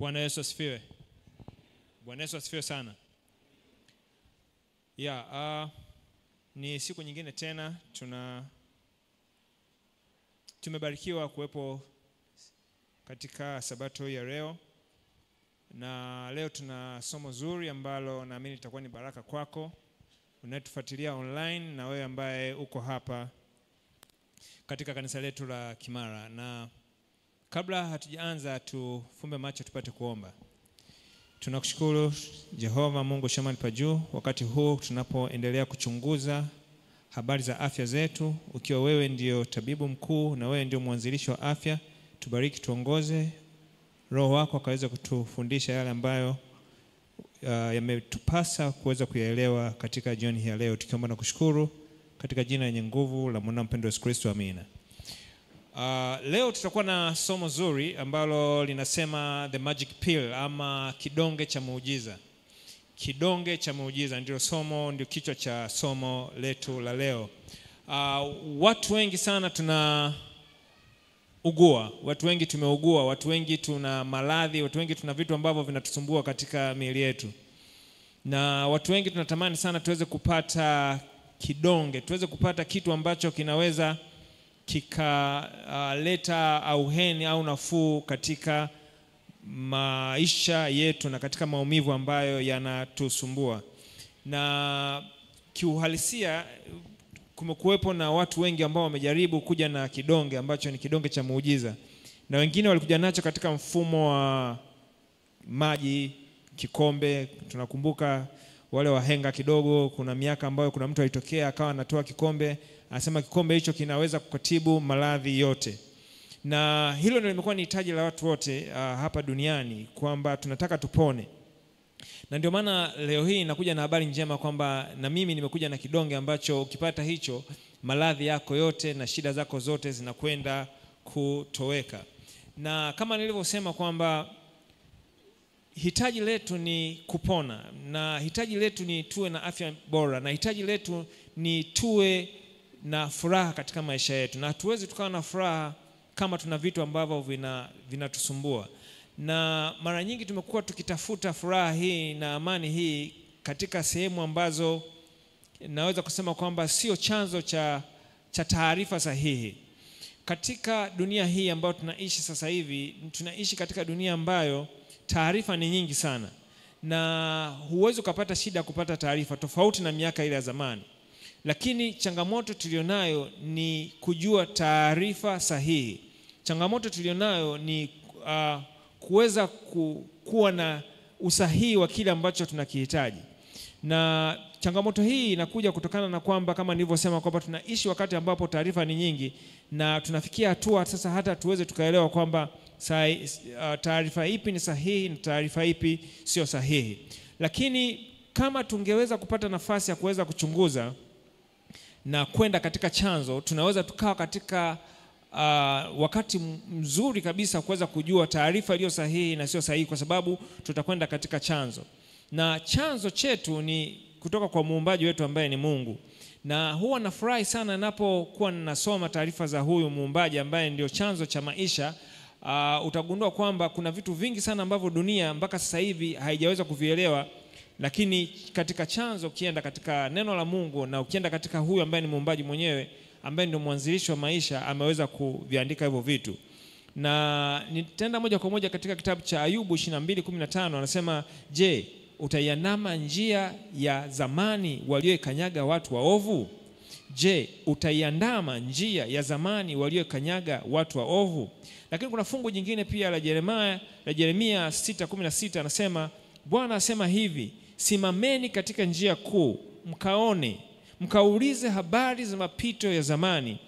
Bwana Yesu asifiwe. Bwana Yesu asifiwe sana. Ni siku nyingine tena tumebarikiwa kuwepo katika sabato ya leo. Na leo tuna somo zuri ambalo naamini litakuwa ni baraka kwako unayetufuatilia online na wewe ambaye uko hapa katika kanisa letu la Kimara. Na kabla hatujaanza tufumbe macho tupate kuomba. Tunakushukuru Jehova Mungu shamani pa juu, wakati huu tunapoendelea kuchunguza habari za afya zetu, ukiwa wewe ndio tabibu mkuu na wewe ndio mwanzilishi wa afya. Tubariki, tuongoze, Roho wako akaweza kutufundisha yale ambayo yametupasa kuweza kuyaelewa katika jioni hii ya leo, tukiomba na kushukuru katika jina lenye nguvu la mwana mpendwa Yesu Kristo, amina. Leo tutakuwa na somo zuri ambalo linasema the magic pill, ama kidonge cha muujiza. Kidonge cha muujiza ndio kichwa cha somo letu la leo. Watu wengi sana watu wengi tumeugua, watu wengi tuna maradhi, watu wengi tuna vitu ambavyo vinatusumbua katika miili yetu. Na watu wengi tunatamani sana tuweze kupata kidonge, tuweze kupata kitu ambacho kinaweza kikaleta auheni au nafuu katika maisha yetu na katika maumivu ambayo yanatusumbua. Na kiuhalisia kumekuwepo na watu wengi ambao wamejaribu kuja na kidonge ambacho ni kidonge cha muujiza, na wengine walikuja nacho katika mfumo wa maji, kikombe. Tunakumbuka wale wahenga kidogo, kuna miaka ambayo kuna mtu alitokea akawa anatoa kikombe, anasema kikombe hicho kinaweza kukatibu maradhi yote. Na hilo ndio limekuwa ni hitaji la watu wote hapa duniani, kwamba tunataka tupone. Na ndio maana leo hii nakuja na habari njema kwamba na mimi nimekuja na kidonge ambacho ukipata hicho, maradhi yako yote na shida zako zote zinakwenda kutoweka. Na kama nilivyosema kwamba hitaji letu ni kupona, na hitaji letu ni tuwe na afya bora, na hitaji letu ni tuwe na furaha katika maisha yetu. Na hatuwezi tukawa na furaha kama tuna vitu ambavyo vinatusumbua. Na mara nyingi tumekuwa tukitafuta furaha hii na amani hii katika sehemu ambazo naweza kusema kwamba sio chanzo cha taarifa sahihi. Katika dunia hii ambayo tunaishi sasa hivi, tunaishi katika dunia ambayo taarifa ni nyingi sana, na huwezi ukapata shida kupata taarifa tofauti na miaka ile ya zamani. Lakini changamoto tulionayo ni kujua taarifa sahihi. Changamoto tulionayo ni kuweza kuwa na usahihi wa kile ambacho tunakihitaji. Na changamoto hii inakuja kutokana na kwamba, kama nilivyosema, kwamba tunaishi wakati ambapo taarifa ni nyingi, na tunafikia hatua sasa hata tuweze tukaelewa kwamba taarifa ipi ni sahihi na taarifa ipi sio sahihi. Lakini kama tungeweza kupata nafasi ya kuweza kuchunguza na kwenda katika chanzo, tunaweza tukawa katika wakati mzuri kabisa kuweza kujua taarifa iliyo sahihi na sio sahihi, kwa sababu tutakwenda katika chanzo. Na chanzo chetu ni kutoka kwa muumbaji wetu ambaye ni Mungu. Na huwa nafurahi sana ninapokuwa ninasoma taarifa za huyu muumbaji ambaye ndio chanzo cha maisha. Utagundua kwamba kuna vitu vingi sana ambavyo dunia mpaka sasa hivi haijaweza kuvielewa, lakini katika chanzo, ukienda katika neno la Mungu na ukienda katika huyu ambaye ni muumbaji mwenyewe, ambaye ndio mwanzilishi wa maisha, ameweza kuviandika hivyo vitu. Na nitaenda moja kwa moja katika kitabu cha Ayubu 22:15, anasema, je, utaiandama njia ya zamani walioikanyaga watu waovu? Je, utaiandama njia ya zamani walioikanyaga watu waovu? Lakini kuna fungu jingine pia la Yeremia 6:16, anasema, Bwana asema hivi, simameni katika njia kuu, mkaone, mkaulize habari za mapito ya zamani,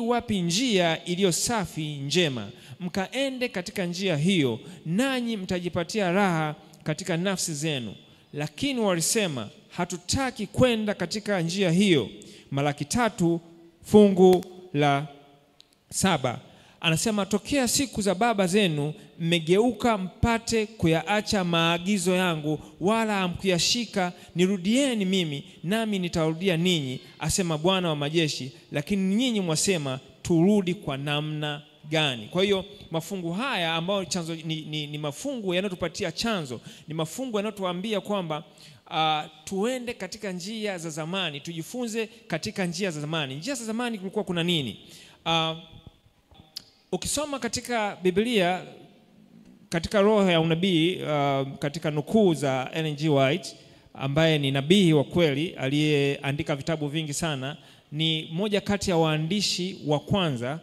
wapi njia iliyo safi njema, mkaende katika njia hiyo, nanyi mtajipatia raha katika nafsi zenu. Lakini walisema, hatutaki kwenda katika njia hiyo. Malaki 3 fungu la 7 anasema, tokea siku za baba zenu mmegeuka mpate kuyaacha maagizo yangu, wala hamkuyashika. Nirudieni mimi, nami nitarudia ninyi, asema Bwana wa majeshi. Lakini nyinyi mwasema, turudi kwa namna gani? Kwa hiyo mafungu haya ambayo chanzo ni mafungu yanayotupatia chanzo, ni mafungu yanayotuambia kwamba tuende katika njia za zamani, tujifunze katika njia za zamani. Njia za zamani kulikuwa kuna nini? Ukisoma katika Biblia, katika roho ya unabii, katika nukuu za Ellen G. White ambaye ni nabii wa kweli aliyeandika vitabu vingi sana, ni moja kati ya waandishi wa kwanza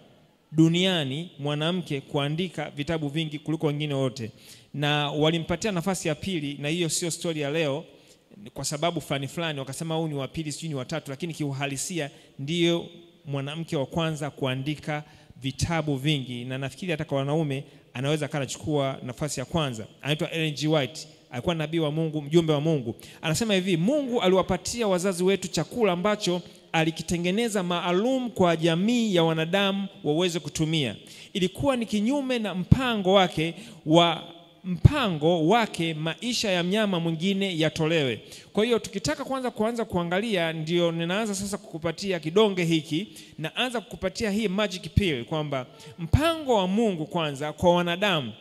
duniani mwanamke kuandika vitabu vingi kuliko wengine wote, na walimpatia nafasi ya pili, na hiyo sio story ya leo kwa sababu fulani wakasema huyu ni wa pili, sijui ni wa tatu, lakini kiuhalisia ndiyo mwanamke wa kwanza kuandika vitabu vingi, na nafikiri hata kwa wanaume anaweza akachukua nafasi ya kwanza. Anaitwa Ellen G. White, alikuwa nabii wa Mungu, mjumbe wa Mungu. Anasema hivi: Mungu aliwapatia wazazi wetu chakula ambacho alikitengeneza maalum kwa jamii ya wanadamu waweze kutumia. Ilikuwa ni kinyume na mpango wake maisha ya mnyama mwingine yatolewe. Kwa hiyo tukitaka kuanza kuangalia, ndio ninaanza sasa kukupatia kidonge hiki, naanza kukupatia hii magic pill kwamba mpango wa Mungu kwanza kwa wanadamu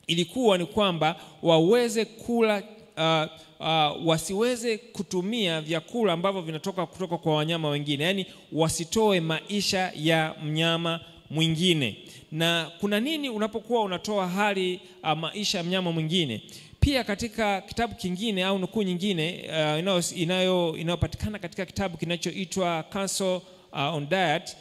ilikuwa ni kwamba waweze kula, wasiweze kutumia vyakula ambavyo vinatoka kutoka kwa wanyama wengine, yani wasitoe maisha ya mnyama mwingine. Na kuna nini unapokuwa unatoa hali maisha ya mnyama mwingine? Pia katika kitabu kingine au nukuu nyingine inayopatikana katika kitabu kinachoitwa Council on Diet,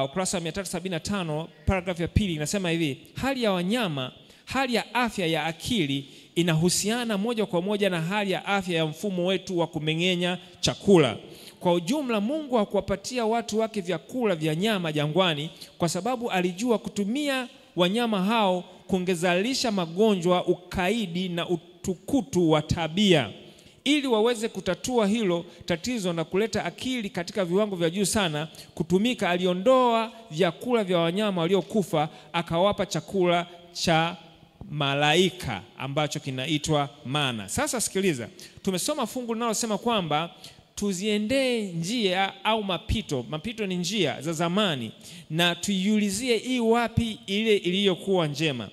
ukurasa 375 paragraph ya pili inasema hivi: hali ya wanyama, hali ya afya ya akili inahusiana moja kwa moja na hali ya afya ya mfumo wetu wa kumeng'enya chakula. Kwa ujumla, Mungu hakuwapatia watu wake vyakula vya nyama jangwani kwa sababu alijua kutumia wanyama hao kungezalisha magonjwa, ukaidi na utukutu wa tabia. Ili waweze kutatua hilo tatizo na kuleta akili katika viwango vya juu sana kutumika, aliondoa vyakula vya wanyama waliokufa akawapa chakula cha malaika ambacho kinaitwa mana. Sasa sikiliza, tumesoma fungu linalosema kwamba tuziendee njia au mapito. Mapito ni njia za zamani, na tuiulizie hii wapi ile iliyokuwa njema.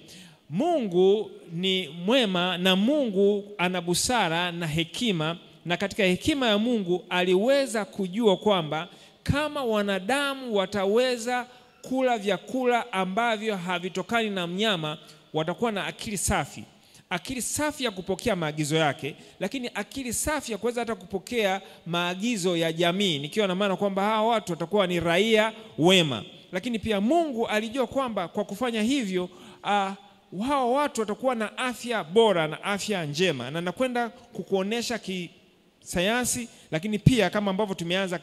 Mungu ni mwema na Mungu ana busara na hekima, na katika hekima ya Mungu aliweza kujua kwamba kama wanadamu wataweza kula vyakula ambavyo havitokani na mnyama, watakuwa na akili safi. Akili safi ya kupokea maagizo yake, lakini akili safi ya kuweza hata kupokea maagizo ya jamii, nikiwa na maana kwamba hawa watu watakuwa ni raia wema. Lakini pia Mungu alijua kwamba kwa kufanya hivyo hawa watu watakuwa na afya bora na afya njema, na nakwenda kukuonesha kisayansi, lakini pia kama ambavyo tumeanza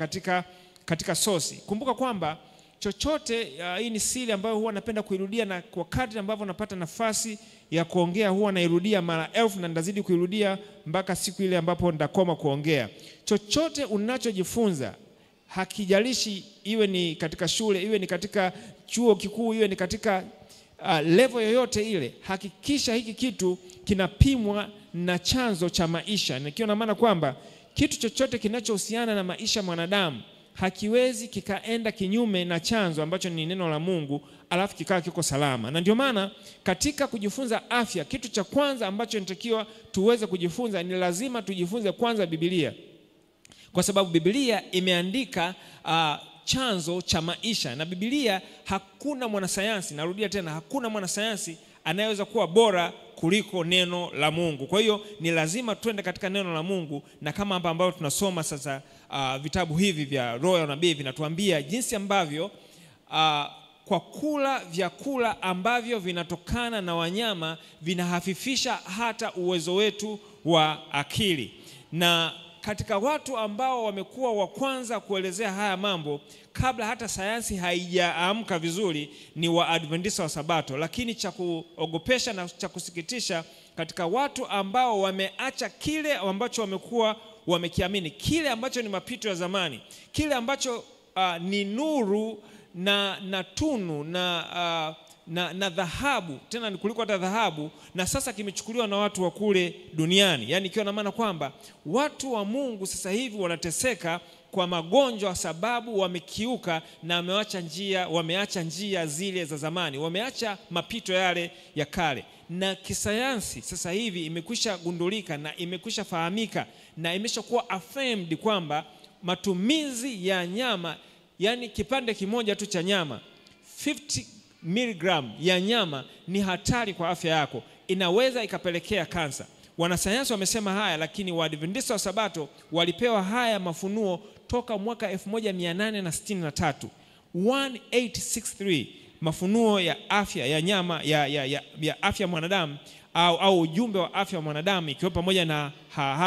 katika sosi. Kumbuka kwamba chochote, hii ni siri ambayo huwa napenda kuirudia, na kwa kadri ambavyo napata nafasi ya kuongea huwa nairudia mara 1000 na ndazidi kuirudia mpaka siku ile ambapo ndakoma kuongea. Chochote unachojifunza, hakijalishi iwe ni katika shule, iwe ni katika chuo kikuu, iwe ni katika level yoyote ile, hakikisha hiki kitu kinapimwa na chanzo cha maisha. Nikiwa na maana kwamba kitu chochote kinachohusiana na maisha mwanadamu hakiwezi kikaenda kinyume na chanzo ambacho ni neno la Mungu alafu kikaa kiko salama. Na ndio maana katika kujifunza afya, kitu cha kwanza ambacho nitakiwa tuweze kujifunza, ni lazima tujifunze kwanza Biblia, kwa sababu Biblia imeandika chanzo cha maisha. Na Biblia, hakuna mwanasayansi, narudia tena, hakuna mwanasayansi anayeweza kuwa bora kuliko neno la Mungu. Kwa hiyo ni lazima tuende katika neno la Mungu, na kama hapa ambao tunasoma sasa vitabu hivi vya roho ya nabii vinatuambia jinsi ambavyo kwa kula vyakula ambavyo vinatokana na wanyama vinahafifisha hata uwezo wetu wa akili. Na katika watu ambao wamekuwa wa kwanza kuelezea haya mambo kabla hata sayansi haijaamka vizuri ni Waadventista wa Sabato. Lakini cha kuogopesha na cha kusikitisha, katika watu ambao wameacha kile ambacho wamekuwa wamekiamini, kile ambacho ni mapito ya zamani, kile ambacho ni nuru na tunu na dhahabu, tena ni kuliko hata dhahabu, na sasa kimechukuliwa na watu wa kule duniani. Yani ikiwa na maana kwamba watu wa Mungu sasa hivi wanateseka kwa magonjwa sababu wamekiuka na wameacha njia zile za zamani, wameacha mapito yale ya kale. Na kisayansi sasa hivi imekwisha gundulika na imekwisha fahamika na imeshakuwa affirmed kwamba matumizi ya nyama, yani kipande kimoja tu cha nyama, 50 mg ya nyama ni hatari kwa afya yako, inaweza ikapelekea kansa. Wanasayansi wamesema haya, lakini Waadventista wa Sabato walipewa haya mafunuo toka mwaka 1863, 1863, mafunuo ya afya ya nyama ya afya ya mwanadamu au ujumbe wa afya wa mwanadamu, ikiwa pamoja na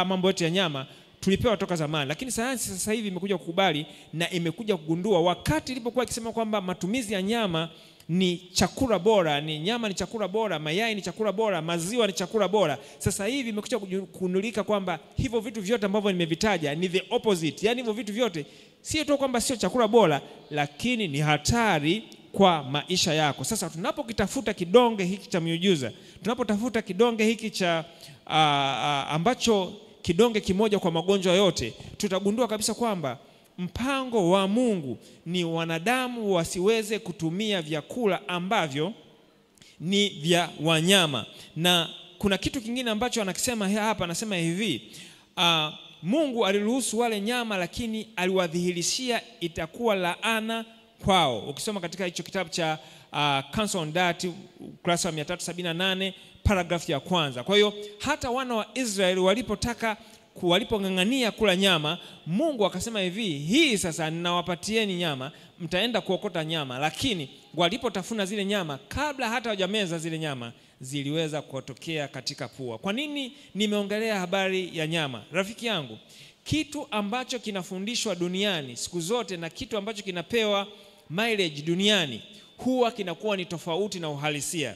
mambo yote ya nyama tulipewa toka zamani. Lakini sayansi sasa hivi imekuja kukubali na imekuja kugundua, wakati ilipokuwa ikisema kwamba matumizi ya nyama ni chakula bora, nyama ni chakula bora, mayai ni chakula bora, maziwa ni chakula bora, sasa hivi imekuja kugundulika kwamba hivyo vitu vyote ambavyo nimevitaja ni the opposite. Yani hivyo vitu vyote sio tu kwamba sio chakula bora, lakini ni hatari kwa maisha yako. Sasa tunapokitafuta kidonge hiki cha miujiza, tunapotafuta kidonge hiki cha ambacho kidonge kimoja kwa magonjwa yote, tutagundua kabisa kwamba mpango wa Mungu ni wanadamu wasiweze kutumia vyakula ambavyo ni vya wanyama. Na kuna kitu kingine ambacho anakisema hapa, anasema hivi, Mungu aliruhusu wale nyama, lakini aliwadhihirishia itakuwa laana kwao. Ukisoma katika hicho kitabu cha Counsel on Diet, ukurasa wa 378, paragraph ya kwanza. Kwa hiyo hata wana wa Israeli walipong'ang'ania kula nyama, Mungu akasema hivi, hii sasa ninawapatieni nyama, mtaenda kuokota nyama. Lakini walipotafuna zile nyama, kabla hata hawajameza zile nyama, ziliweza kutokea katika pua. Kwa nini nimeongelea habari ya nyama? Rafiki yangu, kitu ambacho kinafundishwa duniani siku zote na kitu ambacho kinapewa mileage duniani huwa kinakuwa ni tofauti na uhalisia.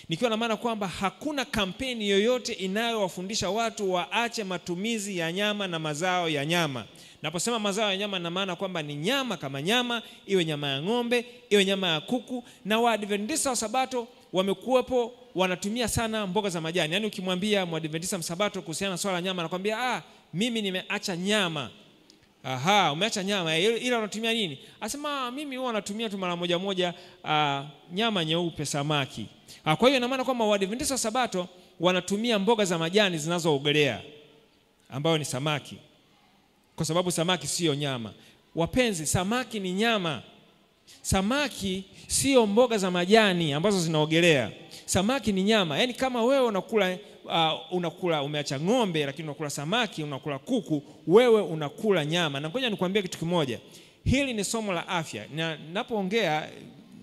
Nikiwa na maana kwamba hakuna kampeni yoyote inayowafundisha watu waache matumizi ya nyama na mazao ya nyama. Naposema mazao ya nyama, na maana kwamba ni nyama kama nyama, iwe nyama ya ng'ombe, iwe nyama ya kuku. Na Waadventista wa Sabato wamekuwepo wanatumia sana mboga za majani. Yaani ukimwambia Mwadventista Msabato kuhusiana na swala nyama, anakuambia mimi nimeacha nyama. Umeacha nyama, ila unatumia nini? Asema mimi huwa natumia tu mara moja nyama nyeupe, samaki. Kwa hiyo ina maana kwamba Waadventista wa Sabato wanatumia mboga za majani zinazoogelea ambayo ni samaki, kwa sababu samaki sio nyama. Wapenzi, samaki ni nyama. Samaki sio mboga za majani ambazo zinaogelea. Samaki ni nyama. Yaani kama wewe unakula umeacha ng'ombe, lakini unakula samaki, unakula kuku, wewe unakula nyama. Na ngoja nikwambie kitu kimoja. Hili ni somo la afya. Na ninapoongea,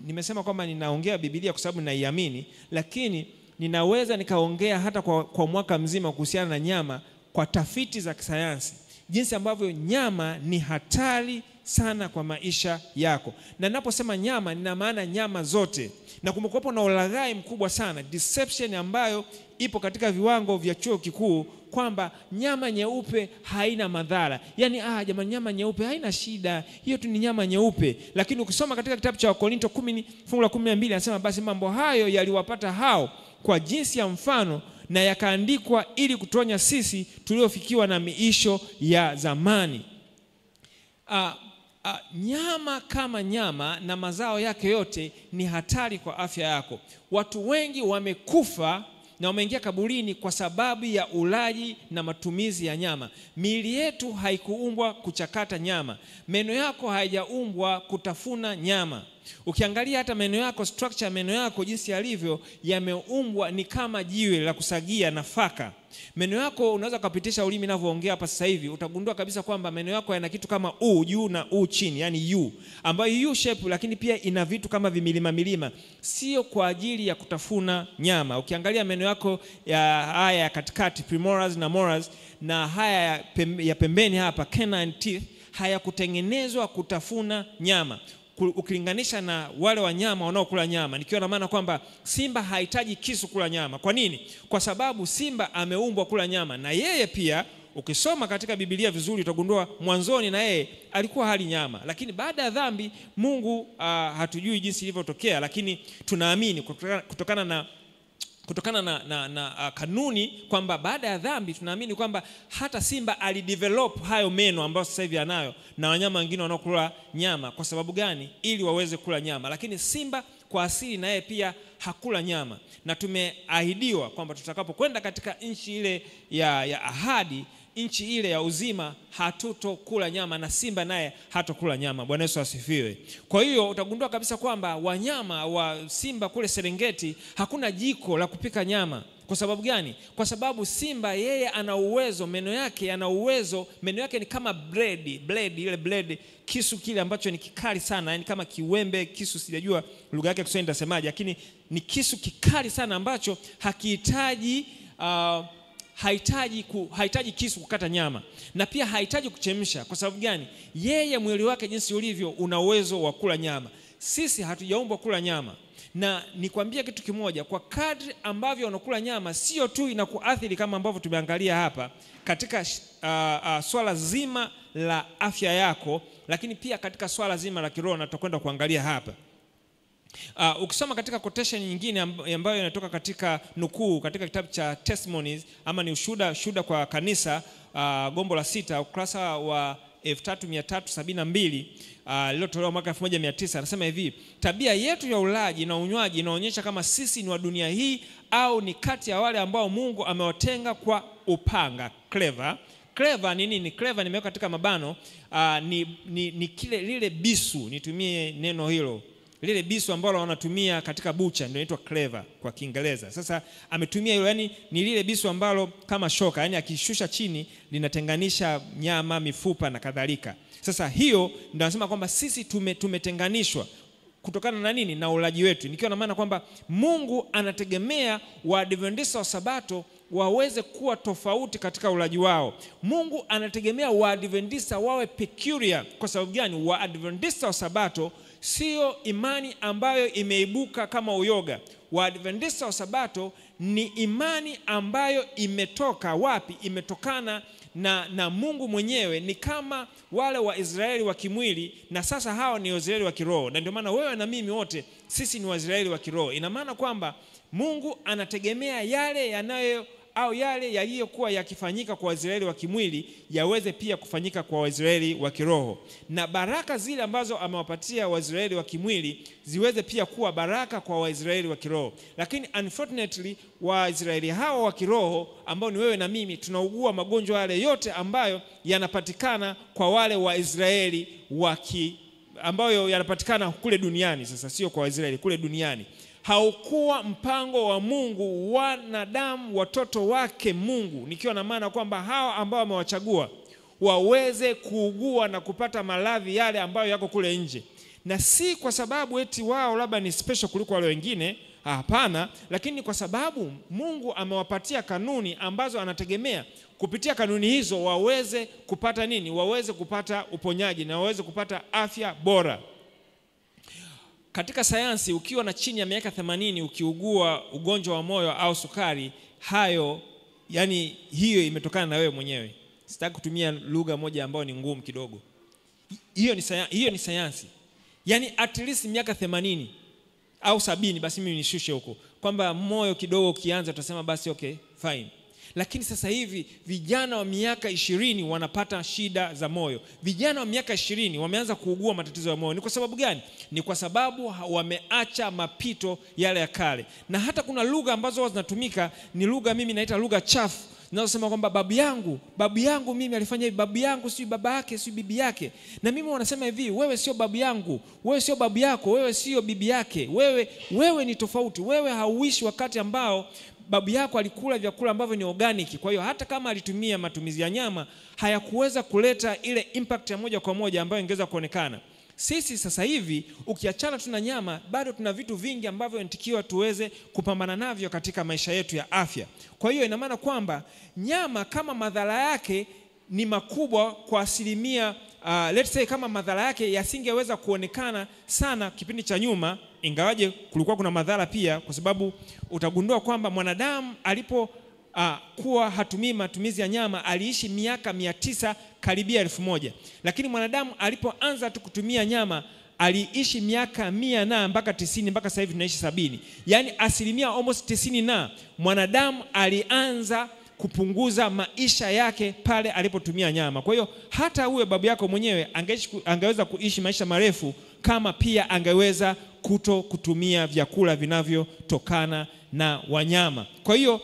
nimesema kwamba ninaongea Biblia kwa sababu naiamini, lakini ninaweza nikaongea hata kwa mwaka mzima kuhusiana na nyama, kwa tafiti za kisayansi, jinsi ambavyo nyama ni hatari sana kwa maisha yako. Na ninaposema nyama, nina maana nyama zote. Na kumekuwepo na ulaghai mkubwa sana, deception ambayo ipo katika viwango vya chuo kikuu, kwamba nyama nyeupe haina madhara. Yaani jamani, nyama nyeupe haina shida, hiyo tu ni nyama nyeupe. Lakini ukisoma katika kitabu cha Wakorinto 10 fungu la 12, anasema basi mambo hayo yaliwapata hao kwa jinsi ya mfano, na yakaandikwa ili kutuonya sisi tuliofikiwa na miisho ya zamani. Nyama kama nyama na mazao yake yote ni hatari kwa afya yako. Watu wengi wamekufa na wameingia kaburini kwa sababu ya ulaji na matumizi ya nyama. Miili yetu haikuumbwa kuchakata nyama. Meno yako haijaumbwa kutafuna nyama. Ukiangalia hata meno yako, structure ya meno yako jinsi yalivyo, yameumbwa ni kama jiwe la kusagia nafaka. Meno yako unaweza kupitisha ulimi ninavyoongea hapa sasa hivi, utagundua kabisa kwamba meno yako yana kitu kama U juu na U chini, yani U, ambayo U shape, lakini pia ina vitu kama vimilima, sio kwa ajili ya kutafuna nyama. Ukiangalia meno yako haya ya katikati, premolars na molars, na haya ya pembeni hapa, canine teeth, hayakutengenezwa kutafuna nyama. Ukilinganisha na wale wanyama wanaokula nyama, nikiwa na maana kwamba simba hahitaji kisu kula nyama. Kwa nini? Kwa sababu simba ameumbwa kula nyama. Na yeye pia, ukisoma katika Biblia vizuri, utagundua mwanzoni na yeye alikuwa hali nyama, lakini baada ya dhambi Mungu hatujui jinsi ilivyotokea, lakini tunaamini kutokana na kutokana na kanuni kwamba baada ya dhambi tunaamini kwamba hata simba alidevelop hayo meno ambayo sasa hivi anayo, na wanyama wengine wanaokula nyama. Kwa sababu gani? Ili waweze kula nyama. Lakini simba kwa asili naye pia hakula nyama, na tumeahidiwa kwamba tutakapokwenda katika nchi ile ya ahadi, nchi ile ya uzima, hatutokula nyama, na simba naye hatokula nyama. Bwana Yesu asifiwe. Kwa hiyo utagundua kabisa kwamba wanyama wa simba kule Serengeti hakuna jiko la kupika nyama. Kwa sababu gani? Kwa sababu simba yeye ana uwezo, meno yake ni kama blade, kisu kile ambacho ni kikali sana, yani kama kiwembe, kisu, sijajua lugha yake Kiswahili nitasemaje, lakini ni kisu kikali sana ambacho hahitaji kisu kukata nyama, na pia hahitaji kuchemsha. Kwa sababu gani? Yeye mwili wake jinsi ulivyo una uwezo wa kula nyama. Sisi hatujaumbwa kula nyama. Na nikwambia kitu kimoja, kwa kadri ambavyo unakula nyama, sio tu inakuathiri kama ambavyo tumeangalia hapa katika swala zima la afya yako, lakini pia katika swala zima la kiroho, na tutakwenda kuangalia hapa. Ukisoma katika quotation nyingine ambayo inatoka katika nukuu katika kitabu cha Testimonies, ama ni ushuhuda kwa kanisa, gombo la 6, ukurasa wa 3372, lilotolewa mwaka 1900, anasema hivi: tabia yetu ya ulaji na unywaji inaonyesha kama sisi ni wa dunia hii au ni kati ya wale ambao Mungu amewatenga kwa upanga. Clever ni nini? Clever nimeweka katika mabano, ni lile bisu, nitumie neno hilo, lile bisu ambalo wanatumia katika bucha ndio inaitwa clever kwa Kiingereza. Sasa ametumia hilo, yani ni lile bisu ambalo kama shoka, yani akishusha chini linatenganisha nyama, mifupa na kadhalika. Sasa hiyo ndio anasema kwamba sisi tumetenganishwa kutokana na nini? Na ulaji wetu. Nikiwa na maana kwamba Mungu anategemea Waadventista wa Sabato waweze kuwa tofauti katika ulaji wao. Mungu anategemea Waadventista wawe peculiar. Kwa sababu gani? Waadventista wa Sabato sio imani ambayo imeibuka kama uyoga. Waadventista wa Sabato ni imani ambayo imetoka wapi? Imetokana na Mungu mwenyewe. Ni kama wale wa Israeli wa kimwili, na sasa hao ni Waisraeli wa kiroho. Na ndio maana wewe na mimi wote sisi ni Waisraeli wa kiroho. Ina maana kwamba Mungu anategemea yale yaliyokuwa yakifanyika kwa Waisraeli wa kimwili yaweze pia kufanyika kwa Waisraeli wa kiroho, na baraka zile ambazo amewapatia Waisraeli wa kimwili ziweze pia kuwa baraka kwa Waisraeli wa kiroho. Lakini unfortunately Waisraeli hawa wa kiroho ambao ni wewe na mimi, tunaugua magonjwa yale yote ambayo yanapatikana kwa wale Waisraeli ambayo yanapatikana kule duniani. Sasa sio kwa Waisraeli, kule duniani. Haukuwa mpango wa Mungu wanadamu, watoto wake Mungu, nikiwa na maana kwamba hao ambao wamewachagua waweze kuugua na kupata maradhi yale ambayo yako kule nje, na si kwa sababu eti wao labda ni special kuliko wale wengine. Hapana, lakini kwa sababu Mungu amewapatia kanuni ambazo anategemea kupitia kanuni hizo waweze kupata nini? Waweze kupata uponyaji na waweze kupata afya bora. Katika sayansi, ukiwa na chini ya miaka 80 ukiugua ugonjwa wa moyo au sukari, hiyo imetokana na wewe mwenyewe. Sitaki kutumia lugha moja ambayo ni ngumu kidogo. Hiyo ni sayansi. Yani at least miaka 80 au 70, basi mimi nishushe huko kwamba moyo kidogo ukianza tutasema basi okay fine. Lakini sasa hivi vijana wa miaka 20 wanapata shida za moyo. Vijana wa miaka 20 wameanza kuugua matatizo ya moyo. Ni kwa sababu gani? Ni kwa sababu wameacha mapito yale ya kale. Na hata kuna lugha ambazo zinatumika, ni lugha mimi naita lugha chafu, ninasema kwamba babu yangu mimi alifanya hivi, babu yangu si baba yake, si bibi yake. Na mimi wanasema hivi, wewe sio babu yangu, wewe sio babu yako, wewe sio bibi yake. Wewe ni tofauti. Wewe hauishi wakati ambao babu yako alikula vyakula ambavyo ni organic. Kwa hiyo hata kama alitumia matumizi ya nyama, hayakuweza kuleta ile impact ya moja kwa moja ambayo ingeweza kuonekana. Sisi sasa hivi ukiachana tuna nyama, bado tuna vitu vingi ambavyo inatakiwa tuweze kupambana navyo katika maisha yetu ya afya. Kwa hiyo ina maana kwamba nyama kama madhara yake ni makubwa kwa asilimia let's say kama madhara yake yasingeweza kuonekana sana kipindi cha nyuma, ingawaje kulikuwa kuna madhara pia, kwa sababu utagundua kwamba mwanadamu kuwa hatumii matumizi ya nyama aliishi miaka 900 karibia 1000. Lakini mwanadamu alipoanza tu kutumia nyama aliishi miaka 100 na mpaka 90 mpaka sasa hivi tunaishi 70. Yaani asilimia almost 90 na mwanadamu alianza kupunguza maisha yake pale alipotumia nyama. Kwa hiyo hata huyo babu yako mwenyewe angeweza kuishi maisha marefu kama pia angeweza kutumia vyakula vinavyotokana na wanyama. Kwa hiyo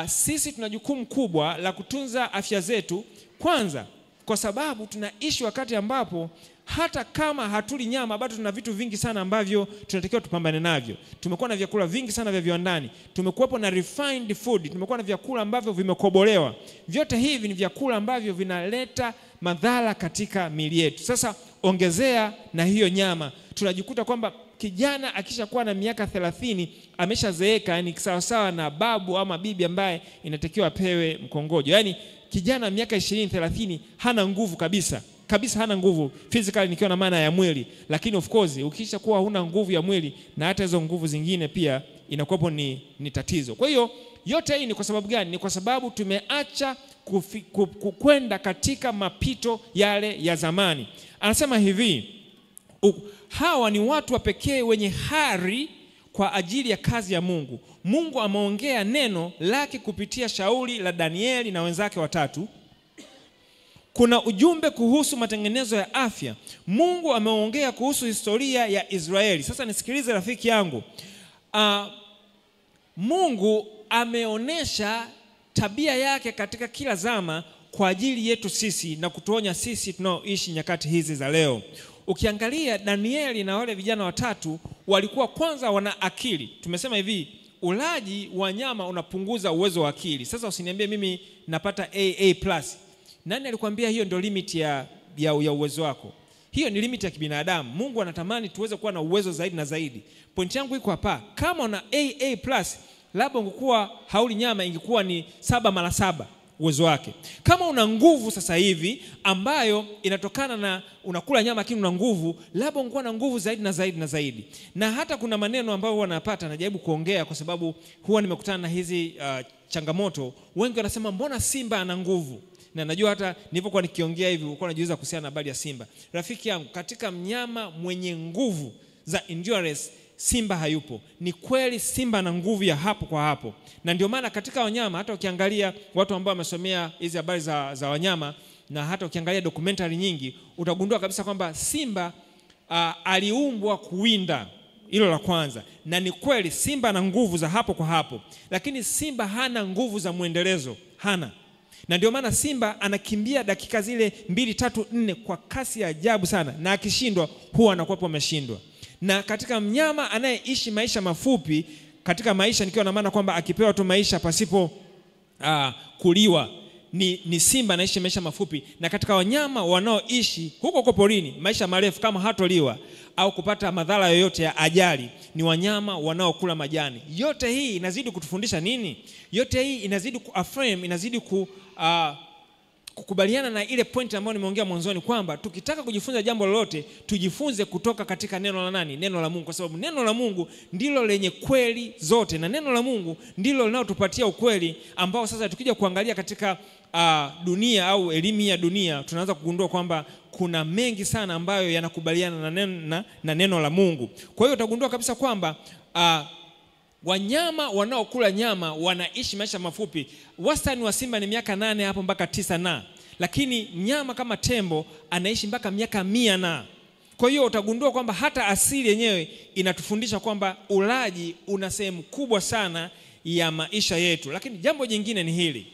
sisi tuna jukumu kubwa la kutunza afya zetu kwanza, kwa sababu tunaishi wakati ambapo hata kama hatuli nyama bado tuna vitu vingi sana ambavyo tunatakiwa tupambane navyo. Tumekuwa na vyakula vingi sana vya viwandani, tumekuwepo na refined food, tumekuwa na vyakula ambavyo vimekobolewa. Vyote hivi ni vyakula ambavyo vinaleta madhara katika miili yetu. Sasa ongezea na hiyo nyama, tunajikuta kwamba kijana akishakuwa na miaka 30 ameshazeeka, yani sawa na babu ama bibi ambaye inatakiwa apewe mkongojo. Yani kijana miaka 20-30 hana nguvu kabisa hana nguvu physically, nikiwa na maana ya mwili. Lakini of course ukisha kuwa huna nguvu ya mwili na hata hizo nguvu zingine pia inakuwa ni tatizo. Kwa hiyo yote hii ni kwa sababu gani? Ni kwa sababu tumeacha kwenda katika mapito yale ya zamani. Anasema hivi, hawa ni watu wa pekee wenye hari kwa ajili ya kazi ya Mungu. Mungu ameongea neno lake kupitia shauri la Danieli na wenzake watatu. Kuna ujumbe kuhusu matengenezo ya afya. Mungu ameongea kuhusu historia ya Israeli. Sasa nisikilize rafiki yangu. Mungu ameonesha tabia yake katika kila zama kwa ajili yetu sisi na kutuonya sisi tunaoishi nyakati hizi za leo. Ukiangalia Danieli na wale vijana watatu walikuwa kwanza wana akili. Tumesema hivi, ulaji wa nyama unapunguza uwezo wa akili. Sasa usiniambie mimi napata AA+. Nani alikwambia hiyo ndio limit ya uwezo wako? Hiyo ni limit ya kibinadamu. Mungu anatamani tuweze kuwa na uwezo zaidi na zaidi. Point yangu iko hapa, kama una AA+, labda ungekuwa hauli nyama ingekuwa ni 7 mara 7 uwezo wake. Kama una nguvu sasa hivi ambayo inatokana na unakula nyama lakini una nguvu, labda ungekuwa na nguvu zaidi na zaidi na zaidi. Na hata kuna maneno ambayo huwa napata, najaribu kuongea kwa sababu huwa nimekutana na hizi changamoto. Wengi wanasema mbona simba ana nguvu? Na najua hata nilipokuwa nikiongea hivi ulikuwa unajiuliza kuhusiana na habari ya simba. Rafiki yangu, katika mnyama mwenye nguvu za endurance simba hayupo. Ni kweli simba na nguvu ya hapo kwa hapo. Na ndio maana katika wanyama, hata ukiangalia watu ambao wamesomea hizi habari za wanyama, na hata ukiangalia documentary nyingi, utagundua kabisa kwamba simba aliumbwa kuwinda. Hilo la kwanza. Na ni kweli simba na nguvu za hapo kwa hapo, lakini simba hana nguvu za muendelezo, hana. Na ndio maana simba anakimbia dakika zile 2, 3, 4 kwa kasi ya ajabu sana, na akishindwa huwa anakuwa ameshindwa. Na katika mnyama anayeishi maisha mafupi katika maisha, nikiwa na maana kwamba akipewa tu maisha pasipo kuliwa, ni simba anaishi maisha mafupi. Na katika wanyama wanaoishi huko porini maisha marefu kama hatoliwa au kupata madhara yoyote ya ajali, ni wanyama wanaokula majani. Yote hii inazidi kutufundisha nini? Yote hii inazidi kuaffirm, inazidi kukubaliana na ile point ambayo nimeongea mwanzoni kwamba tukitaka kujifunza jambo lolote tujifunze kutoka katika neno la nani? Neno la Mungu, kwa sababu neno la Mungu ndilo lenye kweli zote, na neno la Mungu ndilo linalotupatia ukweli ambao sasa tukija kuangalia katika dunia au elimu ya dunia tunaanza kugundua kwamba kuna mengi sana ambayo yanakubaliana na neno la Mungu. Kwa hiyo utagundua kabisa kwamba wanyama wanaokula nyama wanaishi maisha mafupi. Wastani wa simba ni miaka 8 hapo mpaka 9 na. Lakini mnyama kama tembo anaishi mpaka miaka 100 na. Kwa hiyo utagundua kwamba hata asili yenyewe inatufundisha kwamba ulaji una sehemu kubwa sana ya maisha yetu. Lakini jambo jingine ni hili.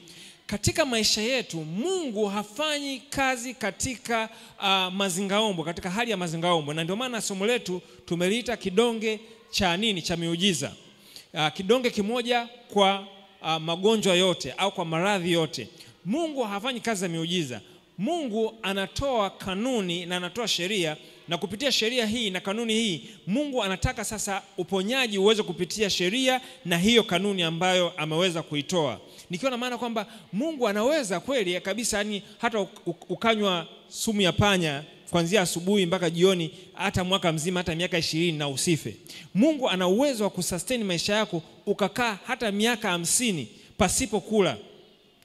Katika maisha yetu Mungu hafanyi kazi katika mazingaombo, katika hali ya mazingaombo. Na ndio maana somo letu tumeliita kidonge cha nini? Cha miujiza. Kidonge kimoja kwa magonjwa yote au kwa maradhi yote. Mungu hafanyi kazi za miujiza. Mungu anatoa kanuni na anatoa sheria, na kupitia sheria hii na kanuni hii Mungu anataka sasa uponyaji uweze kupitia sheria na hiyo kanuni ambayo ameweza kuitoa. Nikiwa na maana kwamba Mungu anaweza kweli kabisa, yani hata ukanywa sumu ya panya kuanzia asubuhi mpaka jioni, hata mwaka mzima, hata miaka 20 na usife. Mungu ana uwezo wa kusustain maisha yako ukakaa hata miaka 50 pasipo kula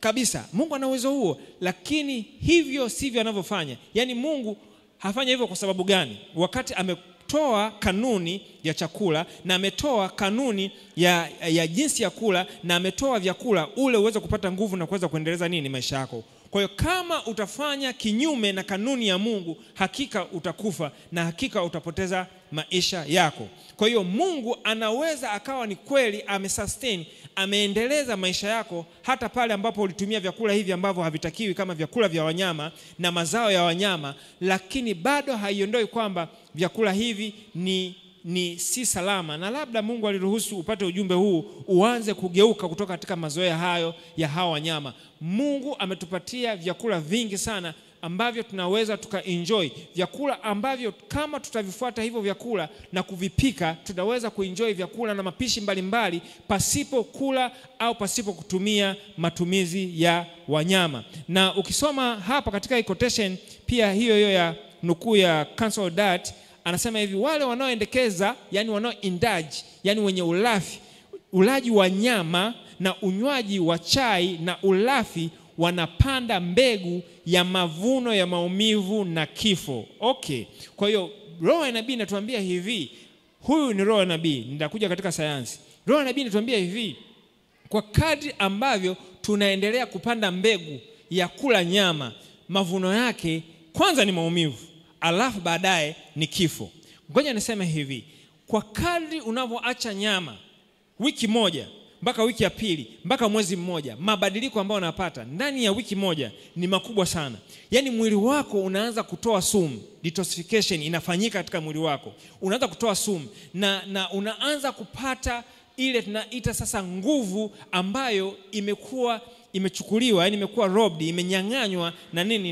kabisa. Mungu ana uwezo huo, lakini hivyo sivyo anavyofanya. Yani Mungu hafanya hivyo kwa sababu gani? Wakati ametoa kanuni ya chakula na ametoa kanuni ya jinsi ya kula na ametoa vyakula ule uweze kupata nguvu na kuweza kuendeleza maisha yako. Kwa hiyo kama utafanya kinyume na kanuni ya Mungu, hakika utakufa na hakika utapoteza maisha yako. Kwa hiyo Mungu anaweza akawa ni kweli amesustain, ameendeleza maisha yako hata pale ambapo ulitumia vyakula hivi ambavyo havitakiwi kama vyakula vya wanyama na mazao ya wanyama, lakini bado haiondoi kwamba vyakula hivi ni si salama. Na labda Mungu aliruhusu upate ujumbe huu uanze kugeuka kutoka katika mazoea hayo ya hawa wanyama. Mungu ametupatia vyakula vingi sana ambavyo tunaweza tukaenjoy, vyakula ambavyo kama tutavifuata hivyo vyakula na kuvipika, tunaweza kuenjoy vyakula na mapishi mbalimbali pasipo kula au pasipo kutumia matumizi ya wanyama. Na ukisoma hapa katika quotation pia hiyo ya nukuu ya Council Diet, anasema hivi: wale wanaoendekeza, yani wanaoindulge, yani wenye ulaji wa nyama na unywaji wa chai na ulafi, wanapanda mbegu ya mavuno ya maumivu na kifo. Okay. Kwa hiyo roho ya nabii inatuambia hivi, huyu ni roho ya nabii, nitakuja katika sayansi. Roho ya nabii inatuambia hivi, kwa kadri ambavyo tunaendelea kupanda mbegu ya kula nyama, mavuno yake kwanza ni maumivu, alafu baadaye ni kifo. Ngoja niseme hivi, kwa kadri unavyoacha nyama wiki moja mpaka wiki ya pili mpaka mwezi mmoja, mabadiliko ambayo unapata ndani ya wiki moja ni makubwa sana. Yani mwili wako unaanza kutoa sumu, detoxification inafanyika katika mwili wako, unaanza kutoa sumu na unaanza kupata ile tunaita sasa nguvu ambayo imechukuliwa, yani imekuwa robbed, imenyang'anywa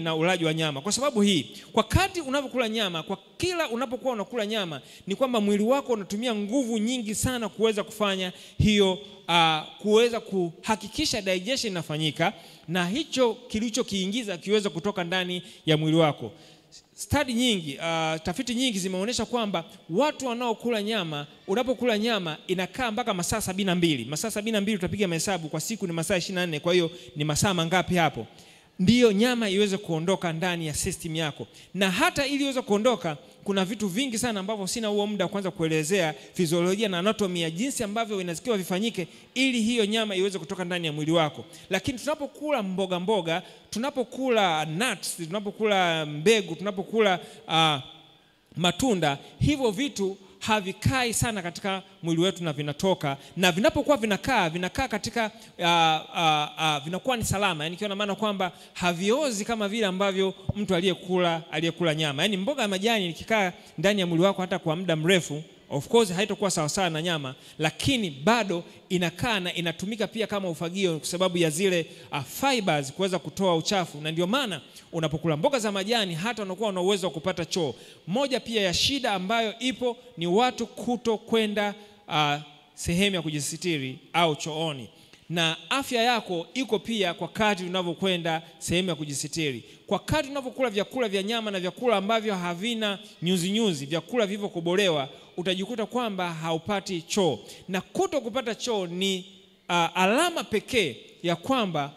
na ulaji wa nyama. Kwa sababu hii, kwa kadri unapokula nyama, kwa kila unapokuwa unakula nyama, ni kwamba mwili wako unatumia nguvu nyingi sana kuweza kufanya hiyo, kuweza kuhakikisha digestion inafanyika na hicho kilichokiingiza kiweze kutoka ndani ya mwili wako. Study nyingi, tafiti nyingi zimeonyesha kwamba watu wanaokula nyama, unapokula nyama inakaa mpaka masaa 72. Masaa 72 utapiga mahesabu, kwa siku ni masaa 24, kwa hiyo ni masaa mangapi hapo? Ndiyo nyama iweze kuondoka ndani ya system yako. Na hata ili iweze kuondoka, kuna vitu vingi sana ambavyo sina huo muda kwanza kuelezea fiziolojia na anatomy ya jinsi ambavyo inatakiwa vifanyike ili hiyo nyama iweze kutoka ndani ya mwili wako. Lakini tunapokula mboga, tunapokula nuts, tunapokula mbegu, tunapokula matunda, hivyo vitu havikai sana katika mwili wetu na vinatoka, na vinapokuwa vinakaa katika vinakuwa ni salama, yani kiona maana kwamba haviozi kama vile ambavyo mtu aliyekula nyama. Yani mboga ya majani ikikaa ndani ya mwili wako hata kwa muda mrefu, of course haitakuwa sawa sawa na nyama, lakini bado inakaa na inatumika pia kama ufagio kwa sababu ya zile fibers kuweza kutoa uchafu. Na ndio maana unapokula mboga za majani hata unakuwa una uwezo wa kupata choo. Moja pia ya shida ambayo ipo ni watu kuto kwenda sehemu ya kujisitiri au chooni. Na afya yako iko pia kwa kadri unavyokwenda sehemu ya kujisitiri. Kwa kadri unavyokula vyakula vya nyama na vyakula ambavyo havina nyuzi, vyakula vilivyokobolewa, utajikuta kwamba haupati choo. Na kuto kupata choo ni alama pekee ya kwamba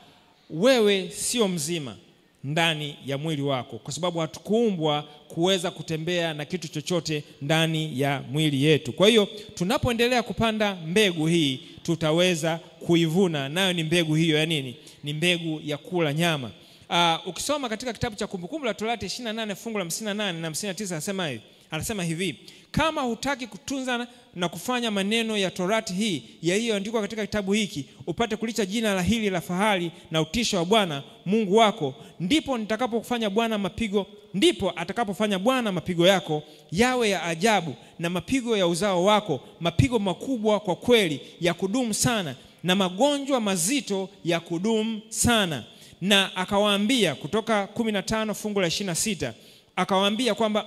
wewe sio mzima ndani ya mwili wako, kwa sababu hatukuumbwa kuweza kutembea na kitu chochote ndani ya mwili yetu. Kwa hiyo tunapoendelea kupanda mbegu hii, tutaweza kuivuna, nayo ni mbegu hiyo ya nini? Ni mbegu ya kula nyama. Ukisoma katika kitabu cha Kumbukumbu la Torati 28 fungu la 58 na 59, anasema hivi: kama hutaki kutunza na kufanya maneno ya Torati hii yaliyoandikwa katika kitabu hiki, upate kulicha jina la hili la fahari na utisho wa Bwana Mungu wako, ndipo atakapofanya Bwana mapigo yako yawe ya ajabu, na mapigo ya uzao wako mapigo makubwa kwa kweli, ya kudumu sana, na magonjwa mazito ya kudumu sana. Na akawaambia kutoka 15 fungu la 26, akawaambia kwamba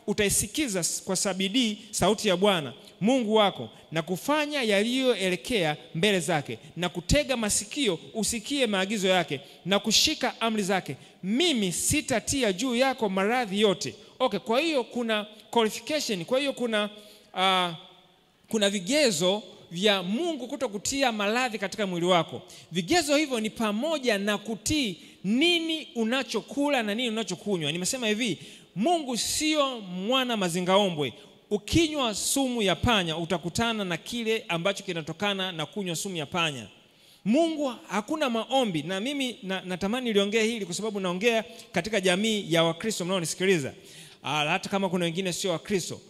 utaisikiza kwa sabidi sauti ya Bwana Mungu wako, na kufanya yaliyoelekea mbele zake, na kutega masikio usikie maagizo yake, na kushika amri zake. Mimi sitatia juu yako maradhi yote. Okay, kwa hiyo kuna qualification, kwa hiyo kuna vigezo vya Mungu kutokutia maradhi katika mwili wako. Vigezo hivyo ni pamoja na kutii nini unachokula na nini unachokunywa. Nimesema hivi, Mungu sio mwana mazingaombwe. Ukinywa sumu ya panya utakutana na kile ambacho kinatokana na kunywa sumu ya panya. Mungu hakuna maombi, na mimi natamani niliongea hili kwa sababu naongea katika jamii ya Wakristo mnaonisikiliza. Hata kama kuna wengine sio Wakristo.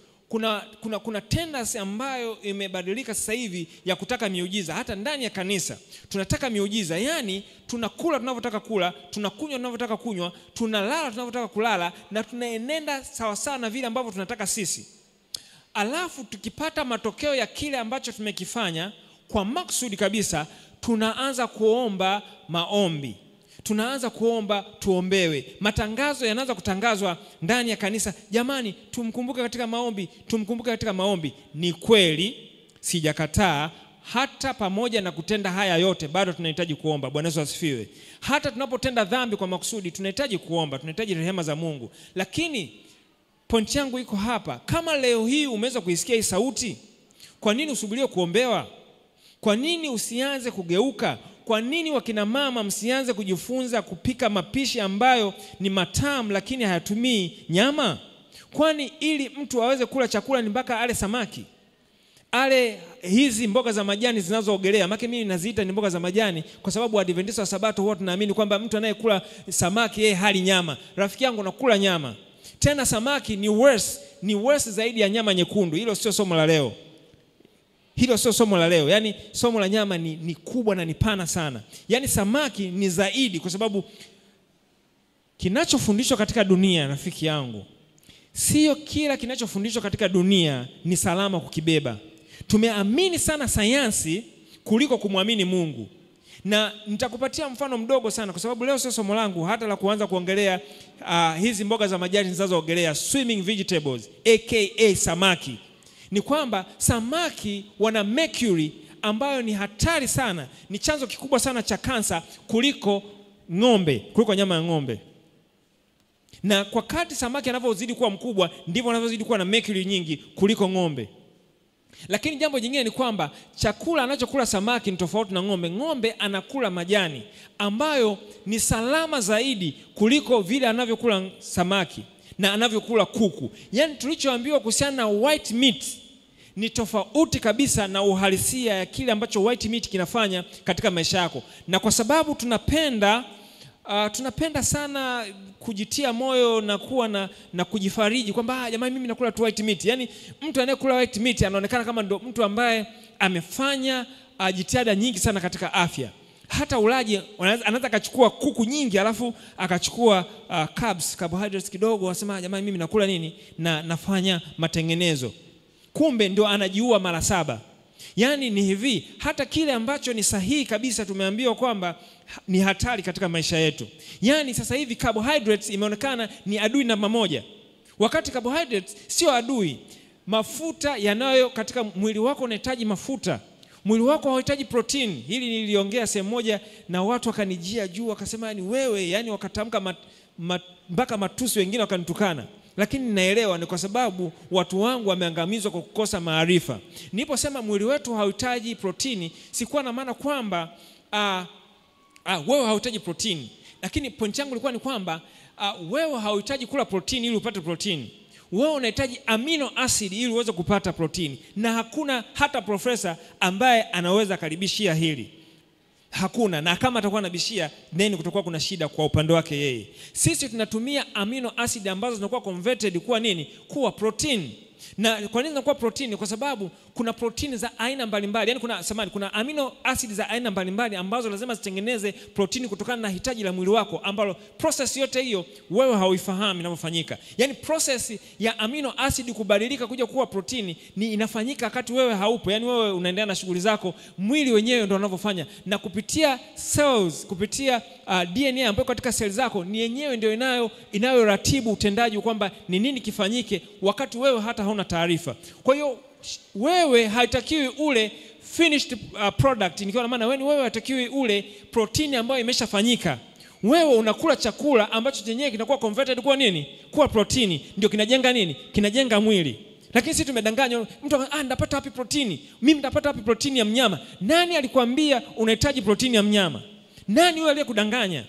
Kuna tendency ambayo imebadilika sasa hivi ya kutaka miujiza. Hata ndani ya kanisa tunataka miujiza. Yani tunakula tunavyotaka kula, tunakunywa tunavyotaka kunywa, tunalala tunavyotaka kulala, na tunaenenda sawa sawa na vile ambavyo tunataka sisi. Alafu tukipata matokeo ya kile ambacho tumekifanya kwa maksudi kabisa, tunaanza kuomba maombi. Tunaanza kuomba tuombewe. Matangazo yanaanza kutangazwa ndani ya kanisa. Jamani, tumkumbuke katika maombi, tumkumbuke katika maombi. Ni kweli, sijakataa, hata pamoja na kutenda haya yote bado tunahitaji kuomba. Bwana Yesu asifiwe. Hata tunapotenda dhambi kwa makusudi tunahitaji kuomba, tunahitaji rehema za Mungu. Lakini point yangu iko hapa. Kama leo hii umeweza kuisikia hii sauti, kwa nini usubirie kuombewa? Kwa nini usianze kugeuka? Kwa nini wakina mama msianze kujifunza kupika mapishi ambayo ni matamu lakini hayatumii nyama? Kwani ili mtu aweze kula chakula ni mpaka ale samaki, ale hizi mboga za majani zinazoogelea. Maana mimi naziita ni mboga za majani kwa sababu Waadventista wa Sabato huwa tunaamini kwamba mtu anayekula samaki yeye hali nyama. Rafiki yangu, nakula nyama. Tena samaki ni worse zaidi ya nyama nyekundu. Hilo sio somo la leo. Hilo sio somo la leo. Yani somo la nyama ni kubwa na ni pana sana. Yani samaki ni zaidi, kwa sababu kinachofundishwa katika dunia, rafiki yangu, sio kila kinachofundishwa katika dunia ni salama kukibeba. Tumeamini sana sayansi kuliko kumwamini Mungu. Na nitakupatia mfano mdogo sana kwa sababu leo sio somo langu hata la kuanza kuongelea hizi mboga za majani zinazoogelea, swimming vegetables aka samaki. Ni kwamba samaki wana mercury ambayo ni hatari sana, ni chanzo kikubwa sana cha kansa kuliko nyama ya ng'ombe. Na kwa kadri samaki anavyozidi kuwa mkubwa ndivyo anavyozidi kuwa na mercury nyingi kuliko ng'ombe. Lakini jambo jingine ni kwamba chakula anachokula samaki ni tofauti na ng'ombe. Ng'ombe anakula majani ambayo ni salama zaidi kuliko vile anavyokula samaki na anavyokula kuku. Yani tulichoambiwa kuhusiana na white meat ni tofauti kabisa na uhalisia ya kile ambacho white meat kinafanya katika maisha yako. Na kwa sababu tunapenda sana kujitia moyo na kuwa na kujifariji kwamba jamani mimi nakula tu white meat. Yani mtu anayekula white meat anaonekana kama ndo mtu ambaye amefanya jitihada nyingi sana katika afya. Hata ulaji anaweza akachukua kuku nyingi alafu akachukua carbohydrates kidogo, wasema jamani mimi nakula nini na nafanya matengenezo. Kumbe ndio anajiua mara 7. Yani ni hivi, hata kile ambacho ni sahihi kabisa tumeambiwa kwamba ni hatari katika maisha yetu. Yani sasa hivi carbohydrates imeonekana ni adui namba 1. Wakati carbohydrates sio adui. Mafuta yanayo katika mwili wako unahitaji mafuta. Mwili wako hauhitaji protein. Hili niliongea sehemu moja na watu wakanijia juu wakasema yani wewe, yani wakatamka mpaka matusi, wengine wakanitukana. Lakini naelewa ni kwa sababu watu wangu wameangamizwa kwa kukosa maarifa. Niliposema mwili wetu hauhitaji protini, sikuwa na maana kwamba wewe hauhitaji protini. Lakini point yangu ilikuwa ni kwamba wewe hauhitaji kula protini ili upate protini. Wewe unahitaji amino acid ili uweze kupata protini. Na hakuna hata profesa ambaye anaweza karibishia hili. Hakuna. Na kama atakuwa anabishia, then kutakuwa kuna shida kwa upande wake yeye. Sisi tunatumia amino acid ambazo zinakuwa converted kuwa nini? Kuwa protein. Na kwa nini zinakuwa protein? Kwa sababu kuna protein za aina mbalimbali. Yani kuna amino acid za aina mbalimbali ambazo lazima zitengeneze protein kutokana na hitaji la mwili wako, ambalo process yote hiyo wewe hauifahamu inavyofanyika. Yani process ya amino acid kubadilika kuja kuwa protein ni inafanyika wakati wewe haupo. Yani wewe unaendelea na shughuli zako, mwili wenyewe ndio unavyofanya, na kupitia cells, kupitia DNA ambayo katika cells zako ni yenyewe ndio inayoratibu utendaji kwamba ni nini kifanyike wakati wewe hata hauna taarifa. Kwa hiyo wewe haitakiwi ule finished product, nikiwa na maana wewe haitakiwi ule protein ambayo imeshafanyika. Wewe unakula chakula ambacho chenyewe kinakuwa converted kuwa nini? Kuwa protein, ndio kinajenga nini? Kinajenga mwili. Lakini sisi tumedanganywa, mtu ndapata wapi protein? Mimi ndapata wapi protein ya mnyama? Nani alikwambia unahitaji protein ya mnyama? Nani wewe aliyekudanganya?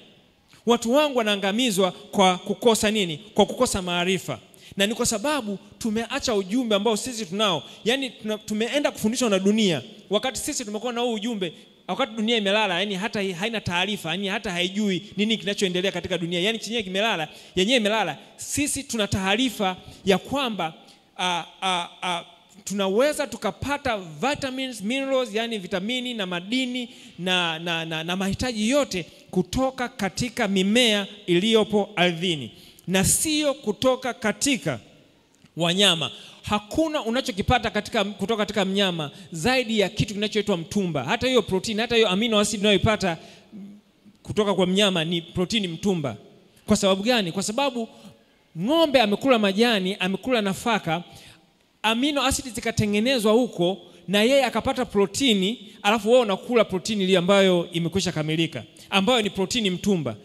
Watu wangu wanaangamizwa kwa kukosa nini? Kwa kukosa maarifa. Na ni kwa sababu tumeacha ujumbe ambao sisi tunao. Yaani tumeenda kufundishwa na dunia. Wakati sisi tumekuwa na huu ujumbe, wakati dunia imelala, yani hata haina taarifa, yani hata haijui nini kinachoendelea katika dunia. Yani chenyewe kimelala, yenyewe imelala. Sisi tuna taarifa ya kwamba tunaweza tukapata vitamins, minerals, yani vitamini na madini na mahitaji yote kutoka katika mimea iliyopo ardhini, na sio kutoka katika wanyama. Hakuna unachokipata kutoka katika mnyama zaidi ya kitu kinachoitwa mtumba. Hata hiyo protein, hata hiyo amino acid unayoipata kutoka kwa mnyama ni protein mtumba. Kwa sababu gani? Kwa sababu ng'ombe amekula majani, amekula nafaka, amino acid zikatengenezwa huko na yeye akapata protini, alafu wewe unakula protini ile ambayo imekwisha kamilika, ambayo ni protini mtumba.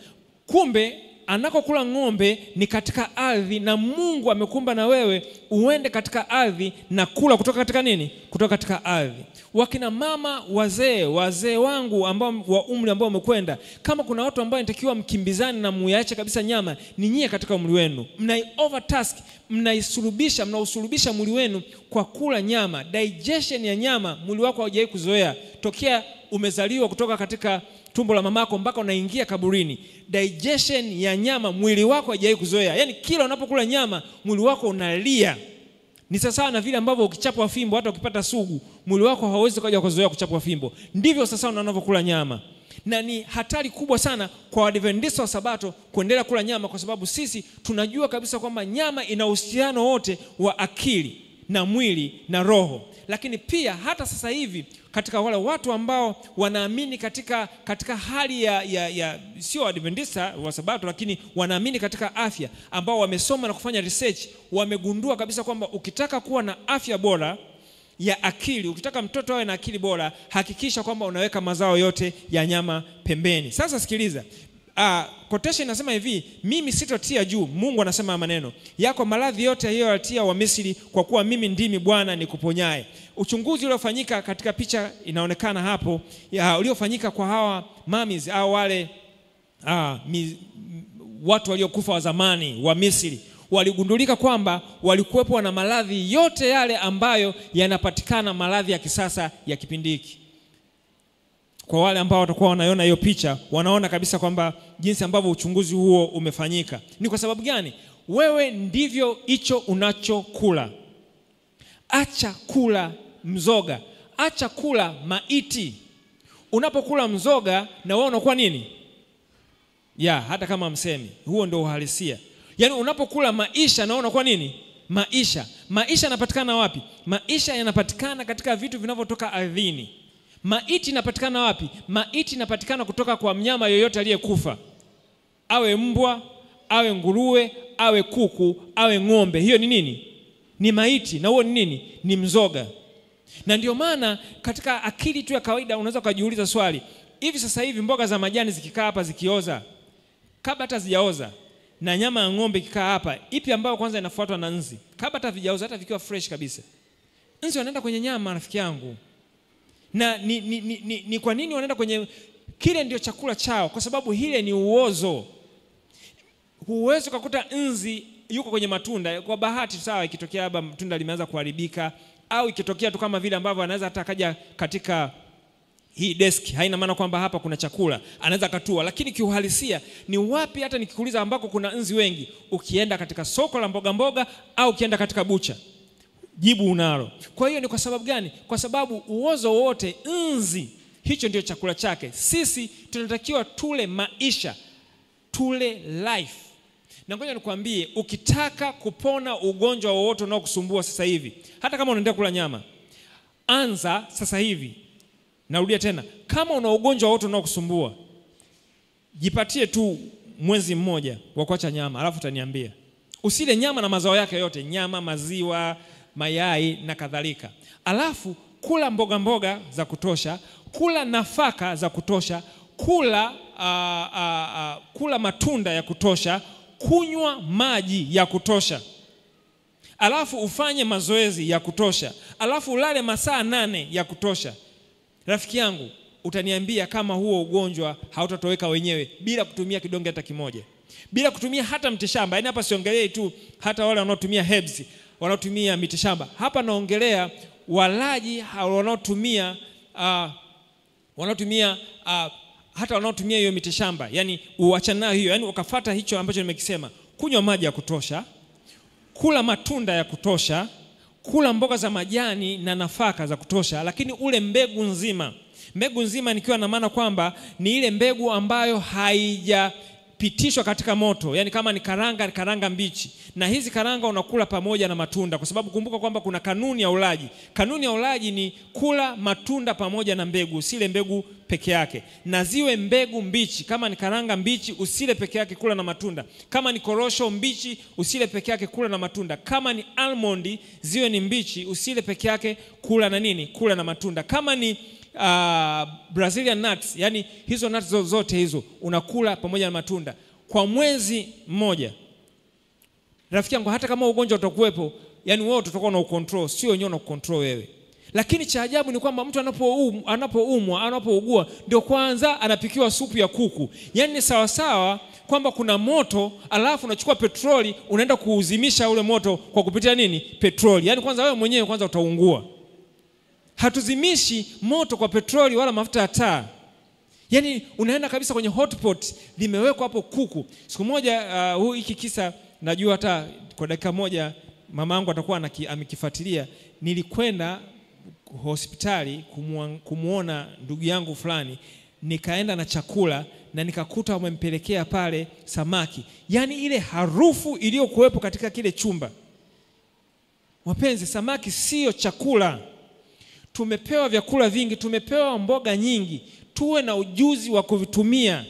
Kumbe anakokula ng'ombe ni katika ardhi, na Mungu amekumba na wewe uende katika ardhi na kula kutoka katika nini? Kutoka katika ardhi. Wakina mama, wazee wangu ambao wa umri ambao umekwenda, kama kuna watu ambao inatakiwa mkimbizane na muache kabisa nyama, ni nyie katika umri wenu. Mnai overtask, mnausulubisha mwili wenu kwa kula nyama. Digestion ya nyama mwili wako haujawahi kuzoea tokea umezaliwa kutoka katika tumbo la mamako mpaka unaingia kaburini. Digestion ya nyama mwili wako haujawahi kuzoea. Yaani kila unapokula nyama mwili wako unalia. Ni sawa na vile ambavyo ukichapwa fimbo, hata ukipata sugu, mwili wako hauwezi kuja kuzoea kuchapwa fimbo. Ndivyo sasa unavyokula nyama. Na ni hatari kubwa sana kwa Waadventista wa Sabato kuendelea kula nyama, kwa sababu sisi tunajua kabisa kwamba nyama ina uhusiano wote wa akili na mwili na roho. Lakini pia hata sasa hivi katika wale watu ambao wanaamini katika hali ya sio Adventista wa Sabato, lakini wanaamini katika afya, ambao wamesoma na kufanya research, wamegundua kabisa kwamba ukitaka kuwa na afya bora ya akili, ukitaka mtoto awe na akili bora, hakikisha kwamba unaweka mazao yote ya nyama pembeni. Sasa sikiliza. Quotation inasema hivi: mimi sitotia juu, Mungu anasema maneno yako, maradhi yote aliyoyatia wa Misri, kwa kuwa mimi ndimi Bwana nikuponyaye. Uchunguzi uliofanyika katika picha inaonekana hapo, uliofanyika kwa hawa mamis au wale watu waliokufa wa zamani wa Misri, waligundulika kwamba walikuwepo na maradhi yote yale ambayo yanapatikana maradhi ya kisasa ya kipindi hiki. Kwa wale ambao watakuwa wanaiona hiyo picha, wanaona kabisa kwamba jinsi ambavyo uchunguzi huo umefanyika. Ni kwa sababu gani? Wewe ndivyo hicho unachokula. Acha kula mzoga, acha kula maiti. Unapokula mzoga na wewe unakuwa nini? Hata kama msemi, huo ndio uhalisia. Yaani unapokula maisha na wewe unakuwa nini? Maisha yanapatikana wapi? Maisha yanapatikana katika vitu vinavyotoka ardhini. Maiti inapatikana wapi? Maiti inapatikana kutoka kwa mnyama yoyote aliyekufa. Awe mbwa, awe nguruwe, awe kuku, awe ng'ombe. Hiyo ni nini? Ni maiti, na huo ni nini? Ni mzoga. Na ndio maana katika akili tu ya kawaida unaweza kujiuliza swali, hivi sasa hivi mboga za majani zikikaa hapa zikioza, kabla hata zijaoza, na nyama ya ng'ombe ikikaa hapa, ipi ambayo kwanza inafuatwa na nzi? Kabla hata vijaoza, hata vikiwa fresh kabisa, nzi wanaenda kwenye nyama, rafiki yangu. Na ni kwa nini wanaenda kwenye kile? Ndio chakula chao, kwa sababu hile ni uozo. Huwezi kukuta nzi yuko kwenye matunda kwa bahati, sawa, ikitokea labda matunda limeanza kuharibika, au ikitokea tu kama vile ambavyo anaweza hata kaja katika hii desk, haina maana kwamba hapa kuna chakula, anaweza katua. Lakini kiuhalisia ni wapi, hata nikikuuliza, ambako kuna nzi wengi? Ukienda katika soko la mboga au ukienda katika bucha, jibu unalo. Kwa hiyo ni kwa sababu gani? Kwa sababu uozo wote, nzi hicho ndio chakula chake. Sisi tunatakiwa tule maisha, tule life. Na ngoja nikwambie, ukitaka kupona ugonjwa wowote unaokusumbua sasa hivi, hata kama unaendelea kula nyama, anza sasa hivi. Narudia tena, kama una ugonjwa wowote unaokusumbua, jipatie tu mwezi mmoja wa kuacha nyama, alafu utaniambia. Usile nyama na mazao yake yote, nyama, maziwa, mayai na kadhalika. Alafu kula mboga za kutosha, kula nafaka za kutosha, kula matunda ya kutosha, kunywa maji ya kutosha. Alafu ufanye mazoezi ya kutosha. Alafu ulale masaa 8 ya kutosha. Rafiki yangu, utaniambia kama huo ugonjwa hautatoweka wenyewe bila kutumia kidonge hata kimoja, bila kutumia hata mtishamba. Yaani hapa siongelei tu hata wale wanaotumia herbs, wanaotumia mitishamba. Hapa naongelea walaji wanaotumia hata wanaotumia hiyo mitishamba. Yaani uachana hiyo, yaani ukafuata hicho ambacho nimekisema. Kunywa maji ya kutosha, kula matunda ya kutosha, kula mboga za majani na nafaka za kutosha, lakini ule mbegu nzima. Mbegu nzima nikiwa na maana kwamba ni ile mbegu ambayo haijapitishwa katika moto. Yaani kama ni karanga mbichi. Na hizi karanga unakula pamoja na matunda, kwa sababu kumbuka kwamba kuna kanuni ya ulaji. Kanuni ya ulaji ni kula matunda pamoja na mbegu, usile mbegu peke yake. Na ziwe mbegu mbichi. Kama ni karanga mbichi usile peke yake, kula na matunda. Kama ni korosho mbichi usile peke yake, kula na matunda. Kama ni almond ziwe ni mbichi usile peke yake, kula na nini? Kula na matunda. Kama ni Brazilian nuts, yani hizo nuts zote hizo unakula pamoja na matunda kwa mwezi mmoja. Rafiki yangu, hata kama ugonjwa utakuwepo, yani wewe utakuwa na ucontrol, sio wenyewe na control wewe. Lakini cha ajabu ni kwamba mtu anapoumwa, anapougua, ndio kwanza anapikiwa supu ya kuku. Yani ni sawa sawa kwamba kuna moto, alafu unachukua petroli unaenda kuuzimisha ule moto kwa kupitia nini? Petroli. Yani kwanza wewe mwenyewe kwanza utaungua. Hatuzimishi moto kwa petroli wala mafuta ya taa. Yaani unaenda kabisa kwenye hotpot, limewekwa hapo kuku. Siku moja hiki kisa najua hata kwa dakika moja mamangu atakuwa amekifuatilia. Nilikwenda hospitali kumuona ndugu yangu fulani, nikaenda na chakula na nikakuta wamempelekea pale samaki. Yaani ile harufu iliyokuwepo katika kile chumba. Wapenzi, samaki sio chakula. Tumepewa vyakula vingi, tumepewa mboga nyingi, tuwe na ujuzi wa kuvitumia.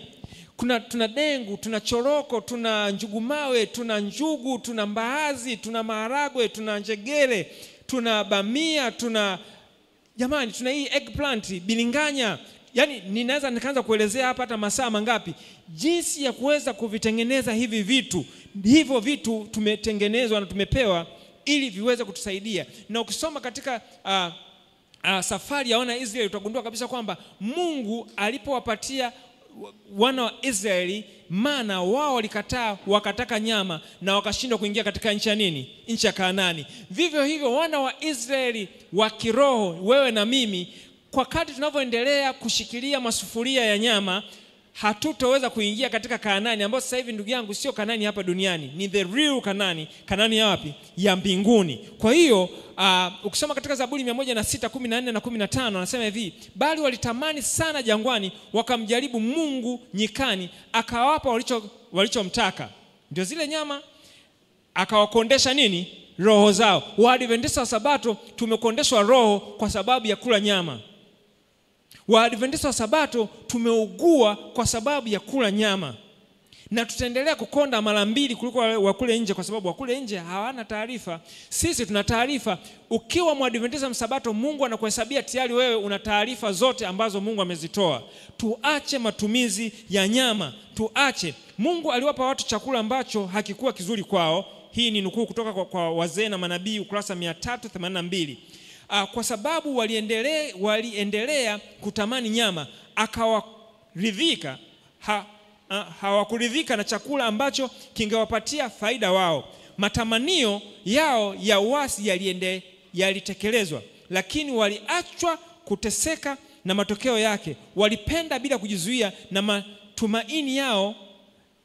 Tuna dengu, tuna choroko, tuna njugumawe, tuna njugu, tuna mbaazi, tuna maharagwe, tuna njegere, tuna bamia, tuna hii eggplant, bilinganya. Yaani ninaweza nikaanza kuelezea hapa hata masaa mangapi jinsi ya kuweza kuvitengeneza hivi vitu. Hivyo vitu tumetengenezwa na tumepewa ili viweze kutusaidia. Na ukisoma katika safari ya wana wa Israeli utagundua kabisa kwamba Mungu alipowapatia wana wa Israeli mana, wao walikataa, wakataka nyama na wakashindwa kuingia katika nchi ya nini? Nchi ya Kanaani. Vivyo hivyo wana wa Israeli wa kiroho, wewe na mimi, kwa kadri tunavyoendelea kushikilia masufuria ya nyama, hatutoweza kuingia katika Kanaani, ambayo sasa hivi ndugu yangu sio Kanaani hapa duniani, ni the real Kanaani. Kanaani ya wapi? Ya mbinguni. Kwa hiyo ukisoma katika Zaburi 106:14 na 15 anasema hivi: bali walitamani sana jangwani, wakamjaribu Mungu nyikani, akawapa walichomtaka. Ndio zile nyama, akawakondesha nini? Roho zao. Waadventista wa Sabato tumekondeshwa roho kwa sababu ya kula nyama. Waadventista wa Sabato tumeugua kwa sababu ya kula nyama. Na tutaendelea kukonda mara mbili kuliko wakule nje, kwa sababu wakule nje hawana taarifa. Sisi tuna taarifa. Ukiwa Mwadventista Msabato, Mungu anakuhesabia tayari wewe una taarifa zote ambazo Mungu amezitoa. Tuache matumizi ya nyama. Tuache. Mungu aliwapa watu chakula ambacho hakikuwa kizuri kwao. Hii ni nukuu kutoka kwa Wazee na Manabii ukurasa 382. Kwa sababu waliendelea kutamani nyama, akawaridhika hawakuridhika na chakula ambacho kingewapatia faida wao. Matamanio yao ya uasi yalitekelezwa, lakini waliachwa kuteseka na matokeo yake. Walipenda bila kujizuia na matumaini yao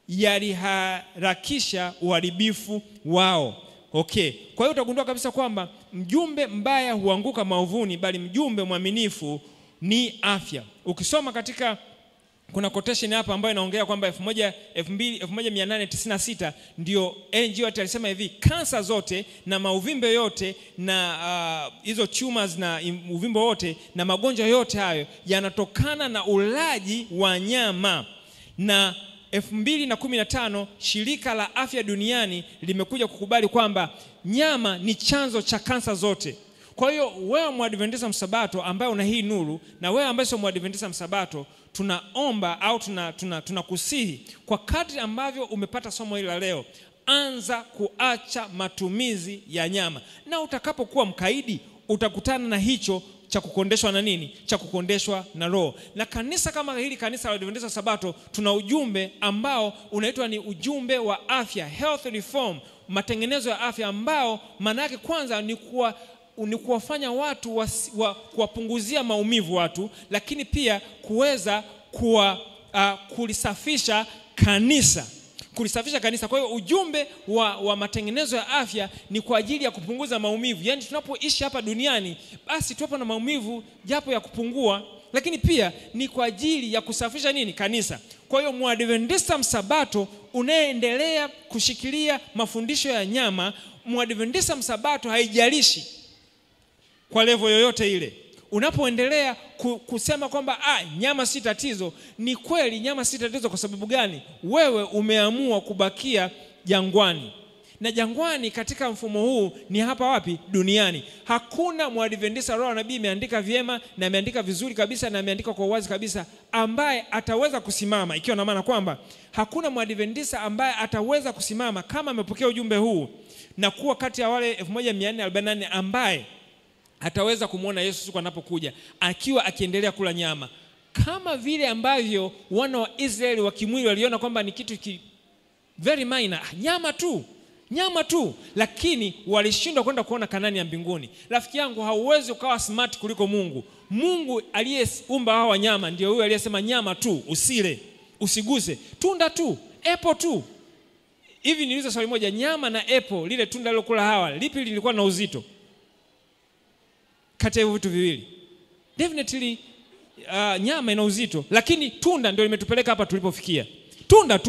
yaliharakisha uharibifu wao. Okay. Kwa hiyo utagundua kabisa kwamba mjumbe mbaya huanguka maovuni, bali mjumbe mwaminifu ni afya. Ukisoma katika, kuna quotation hapa ambayo inaongea kwamba 1896 ndio Ellen G. White alisema hivi: kansa zote na mauvimbe yote na hizo tumors na uvimbe wote na magonjwa yote hayo yanatokana na ulaji wa nyama. Na 2015 shirika la afya duniani limekuja kukubali kwamba nyama ni chanzo cha kansa zote. Kwa hiyo wewe Mwadventista Msabato ambaye una hii nuru, na wewe ambaye sio Mwadventista Msabato, tunaomba au tunakusihi kwa kadri ambavyo umepata somo hili la leo, anza kuacha matumizi ya nyama. Na utakapokuwa mkaidi utakutana na hicho cha kukondeshwa na nini? Cha kukondeshwa na Roho. Na kanisa kama hili, kanisa la Adventista Sabato, tuna ujumbe ambao unaitwa ni ujumbe wa afya, health reform, matengenezo ya afya, ambao maana yake kwanza ni kuwafanya watu kuwapunguzia maumivu watu, lakini pia kuweza kulisafisha kanisa. Kulisafisha kanisa. Kwa hiyo ujumbe wa matengenezo ya afya ni kwa ajili ya kupunguza maumivu. Yaani tunapoishi hapa duniani, basi tupo na maumivu japo ya kupungua, lakini pia ni kwa ajili ya kusafisha nini? Kanisa. Kwa hiyo Mwadventista Msabato unaendelea kushikilia mafundisho ya nyama, Mwadventista Msabato haijalishi kwa level yoyote ile, unapoendelea kusema kwamba nyama si tatizo, ni kweli nyama si tatizo. Kwa sababu gani? Wewe umeamua kubakia jangwani. Na jangwani katika mfumo huu ni hapa wapi? Duniani. Hakuna Mwadventista, Roho Nabii imeandika vyema na ameandika vizuri kabisa na ameandika kwa uwazi kabisa, ambaye ataweza kusimama, ikiwa na maana kwamba hakuna Mwadventista ambaye ataweza kusimama kama amepokea ujumbe huu na kuwa kati ya wale 1448 ambaye ataweza kumuona Yesu siku anapokuja akiwa akiendelea kula nyama, kama vile ambavyo wana wa Israeli wa kimwili waliona kwamba ni kitu very minor, nyama tu, lakini walishindwa kwenda kuona Kanani ya mbinguni. Rafiki yangu, hauwezi ukawa smart kuliko Mungu. Mungu aliyeumba hawa wanyama ndio huyo aliyesema nyama tu, usile, usiguse, tunda tu, apple tu. Hivi niuliza swali moja, nyama na apple, lile tunda lilokula Hawa, lipi lilikuwa na uzito kati ya vitu viwili? Definitely nyama ina uzito, lakini tunda ndio limetupeleka hapa tulipofikia. Tunda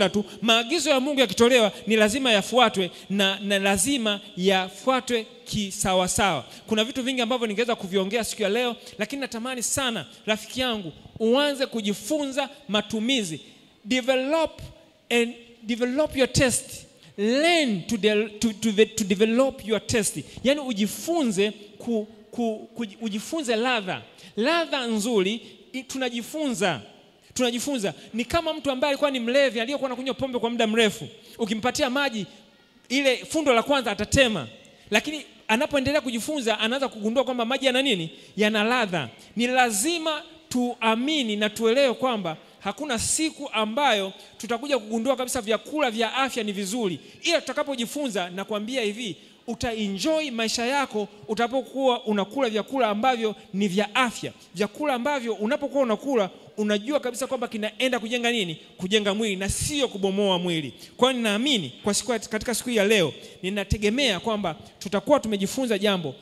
tu. Maagizo ya Mungu yakitolewa ni lazima yafuatwe na lazima yafuatwe kisawasawa. Kuna vitu vingi ambavyo ningeweza kuviongea siku ya leo, lakini natamani sana rafiki yangu uanze kujifunza matumizi. Develop your taste. Learn to develop your taste. Yaani ujifunze ujifunze ladha nzuri. Tunajifunza ni kama mtu ambaye alikuwa ni mlevi, aliyekuwa anakunywa pombe kwa muda mrefu. Ukimpatia maji, ile fundo la kwanza atatema, lakini anapoendelea kujifunza anaanza kugundua kwamba maji yana nini? Yana ladha. Ni lazima tuamini na tuelewe kwamba hakuna siku ambayo tutakuja kugundua kabisa vyakula vya afya ni vizuri, ila tutakapojifunza. Na kuambia hivi, utaenjoy maisha yako utapokuwa unakula vyakula ambavyo ni vya afya, vyakula ambavyo unapokuwa unakula unajua kabisa kwamba kinaenda kujenga nini? Kujenga mwili na sio kubomoa mwili. Kwa hiyo ninaamini katika siku ya leo ninategemea kwamba tutakuwa tumejifunza jambo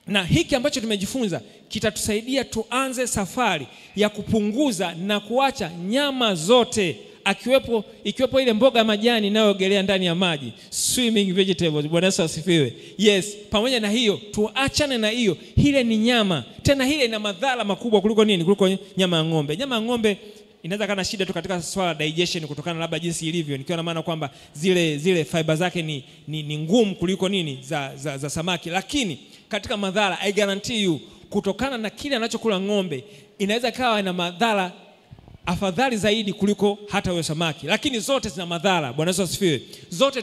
na hiki ambacho tumejifunza kitatusaidia tuanze safari ya kupunguza na kuacha nyama zote, ikiwepo ile mboga majani inayoogelea ndani ya maji, swimming vegetables. Bwana Yesu asifiwe. Yes, pamoja na hiyo tuachane na hiyo. Ile ni nyama. Tena ile ina madhara makubwa kuliko nini? Kuliko nyama ya ng'ombe. Nyama ya ng'ombe inaweza kana shida tu katika swala digestion kutokana labda jinsi ilivyo, nikiwa na maana kwamba zile fiber zake ni ngumu kuliko nini za samaki. Lakini katika madhara, I guarantee you, kutokana na kile anachokula ng'ombe, inaweza kawa ina madhara afadhali zaidi kuliko hata huyo samaki. Lakini zote zina madhara. Bwana Yesu asifiwe. Zote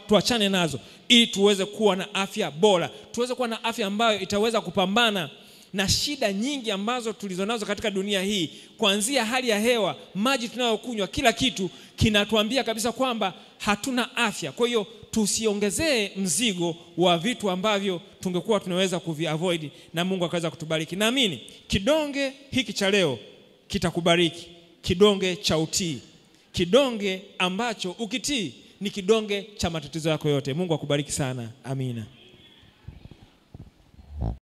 tuachane nazo ili tuweze kuwa na afya bora, tuweze kuwa na afya ambayo itaweza kupambana na shida nyingi ambazo tulizonazo katika dunia hii, kuanzia hali ya hewa, maji tunayokunywa, kila kitu kinatuambia kabisa kwamba hatuna afya. Kwa hiyo tusiongezee mzigo wa vitu ambavyo tungekuwa tunaweza kuviavoid, na Mungu akaweza kutubariki. Naamini kidonge hiki cha leo kitakubariki, kidonge cha utii, kidonge ambacho ukitii ni kidonge cha matatizo yako yote. Mungu akubariki sana. Amina.